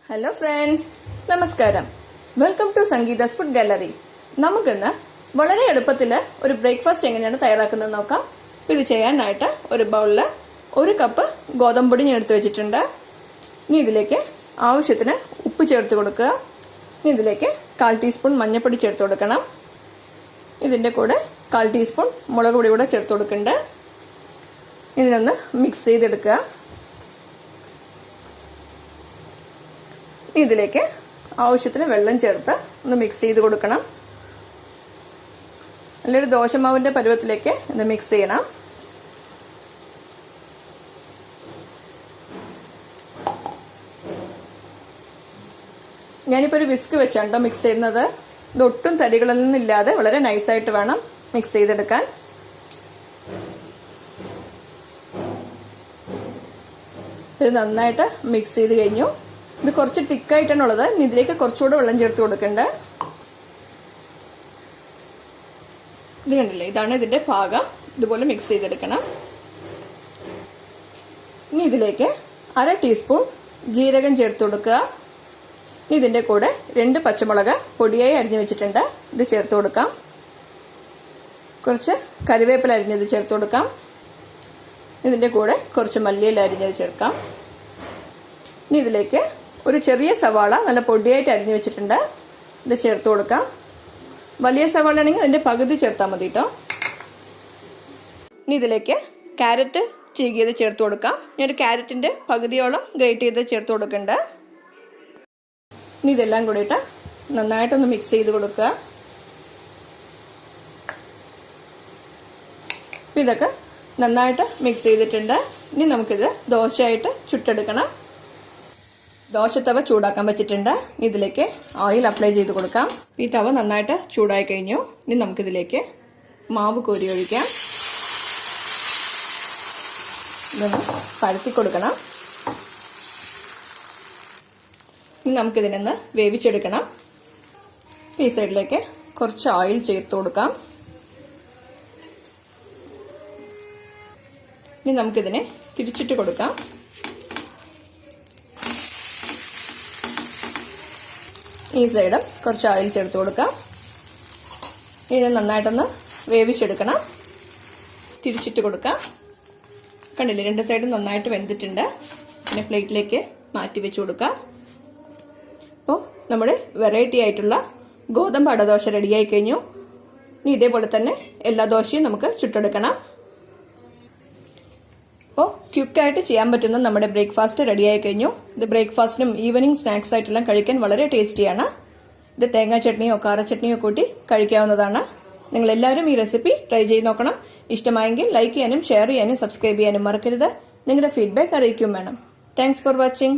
Hello friends, നമസ്കാരം. Welcome to Sangeetha's food gallery. നമുക്കിന്ന് വളരെ എളുപ്പത്തിൽ ഒരു ബ്രേക്ക്ഫാസ്റ്റ് എങ്ങനെയാണ് തയ്യാറാക്കുന്നത് നോക്കാം. ഇത് ചെയ്യാനായിട്ട് ഒരു ബൗളിൽ 1 കപ്പ് ഗോതമ്പൊടി ഞാൻ എടുത്തു വെച്ചിട്ടുണ്ട്. ഇനി ഇതിലേക്ക് ആവശ്യത്തിന് ഉപ്പ് ചേർത്ത് കൊടുക്കുക. ഇനി ഇതിലേക്ക് 1/4 ടീസ്പൂൺ മഞ്ഞൾപ്പൊടി ചേർത്ത് കൊടുക്കണം. ഇതിൻ്റെ കൂടെ 1/4 ടീസ്പൂൺ മുളക് പൊടി കൂടെ ചേർത്ത് കൊടുക്കുന്നുണ്ട്. ഇതിനൊന്ന് മിക്സ് ചെയ്തെടുക്കുക. ഇതിലേക്ക് ആവശ്യത്തിന് വെള്ളം ചേർത്ത് ഒന്ന് മിക്സ് ചെയ്ത് കൊടുക്കണം. നല്ലൊരു ദോശമാവിൻ്റെ പരുവത്തിലേക്ക് ഇത് മിക്സ് ചെയ്യണം. ഞാനിപ്പോൾ ഒരു വിസ്ക് വെച്ചാണ് മിക്സ് ചെയ്യുന്നത്. ഇതൊട്ടും തരികളൊന്നും ഇല്ലാതെ വളരെ നൈസായിട്ട് വേണം മിക്സ് ചെയ്തെടുക്കാൻ. ഇത് നന്നായിട്ട് മിക്സ് ചെയ്ത് കഴിഞ്ഞു. ഇത് കുറച്ച് തിക്കായിട്ടാണുള്ളത്. ഇനി ഇതിലേക്ക് കുറച്ചുകൂടെ വെള്ളം ചേർത്ത് കൊടുക്കണ്ടേ. ഇത് കണ്ടില്ലേ, ഇതാണ് ഇതിന്റെ പാകം. ഇതുപോലെ മിക്സ് ചെയ്തെടുക്കണം. ഇനി ഇതിലേക്ക് 1/2 ടീസ്പൂൺ ജീരകം ചേർത്ത് കൊടുക്കുക. ഇനി ഇതിന്റെ കൂടെ 2 പച്ചമുളക് പൊടിയായി അരിഞ്ഞു വെച്ചിട്ടുണ്ട്, ഇത് ചേർത്ത് കൊടുക്കാം. കുറച്ച് കറിവേപ്പില അരിഞ്ഞത് ചേർത്ത് കൊടുക്കാം. ഇതിന്റെ കൂടെ കുറച്ച് മല്ലിയില അരിഞ്ഞത് ചേർക്കാം. ഇനി ഇതിലേക്ക് ഒരു ചെറിയ സവാള നല്ല പൊടിയായിട്ട് അരിഞ്ഞു വെച്ചിട്ടുണ്ട്, ഇത് ചേർത്ത് കൊടുക്കാം. വലിയ സവാള ആണെങ്കിൽ അതിന്റെ പകുതി ചേർത്താൽ മതി കേട്ടോ. ഇനി ഇതിലേക്ക് ക്യാരറ്റ് ചീകിയത് ചേർത്ത് കൊടുക്കാം. ഞാൻ ഒരു ക്യാരറ്റിന്റെ പകുതിയോളം ഗ്രേറ്റ് ചെയ്ത് ചേർത്ത് കൊടുക്കുന്നുണ്ട്. ഇനി ഇതെല്ലാം കൂടിയിട്ട് നന്നായിട്ടൊന്ന് മിക്സ് ചെയ്ത് കൊടുക്കുക. ഇതൊക്കെ നന്നായിട്ട് മിക്സ് ചെയ്തിട്ടുണ്ട്. ഇനി നമുക്കിത് ദോശയായിട്ട് ചുട്ടെടുക്കണം. ദോശത്തവ ചൂടാക്കാൻ വെച്ചിട്ടുണ്ട്. ഇതിലേക്ക് ഓയിൽ അപ്ലൈ ചെയ്ത് കൊടുക്കാം. ഈ തവ നന്നായിട്ട് ചൂടായി കഴിഞ്ഞു. ഇനി നമുക്കിതിലേക്ക് മാവ് കോരി ഒഴിക്കാം. ഇതൊന്ന് പരത്തി കൊടുക്കണം. ഇനി നമുക്കിതിനൊന്ന് വേവിച്ചെടുക്കണം. ഈ സൈഡിലേക്ക് കുറച്ച് ഓയിൽ ചേർത്ത് കൊടുക്കാം. ഇനി നമുക്കിതിനെ തിരിച്ചിട്ട് കൊടുക്കാം. ഈ സൈഡും കുറച്ച് ഓയിൽ ചേർത്ത് കൊടുക്കാം. ഇത് നന്നായിട്ടൊന്ന് വേവിച്ചെടുക്കണം. തിരിച്ചിട്ട് കൊടുക്കാം. കണ്ടില്ലേ, 2 സൈഡും നന്നായിട്ട് വെന്തിട്ടുണ്ട്. പിന്നെ പ്ലേറ്റിലേക്ക് മാറ്റി വെച്ച് കൊടുക്കാം. അപ്പോൾ നമ്മുടെ വെറൈറ്റി ആയിട്ടുള്ള ഗോതമ്പ് അടദോശ റെഡിയായി കഴിഞ്ഞു. ഇനി ഇതേപോലെ തന്നെ എല്ലാ ദോശയും നമുക്ക് ചുട്ടെടുക്കണം. അപ്പോൾ ക്വിക്കായിട്ട് ചെയ്യാൻ പറ്റുന്ന നമ്മുടെ ബ്രേക്ക്ഫാസ്റ്റ് റെഡിയായി കഴിഞ്ഞു. ഇത് ബ്രേക്ക്ഫാസ്റ്റിനും ഈവനിങ് സ്നാക്സ് ആയിട്ടെല്ലാം കഴിക്കാൻ വളരെ ടേസ്റ്റിയാണ്. ഇത് തേങ്ങാ ചട്നിയോ കാര ചട്നിയോ കൂട്ടി കഴിക്കാവുന്നതാണ്. നിങ്ങൾ എല്ലാവരും ഈ റെസിപ്പി ട്രൈ ചെയ്ത് നോക്കണം. ഇഷ്ടമായെങ്കിൽ ലൈക്ക് ചെയ്യാനും ഷെയർ ചെയ്യാനും സബ്സ്ക്രൈബ് ചെയ്യാനും മറക്കരുത്. നിങ്ങളുടെ ഫീഡ്ബാക്ക് അറിയിക്കും വേണം. Thanks for watching.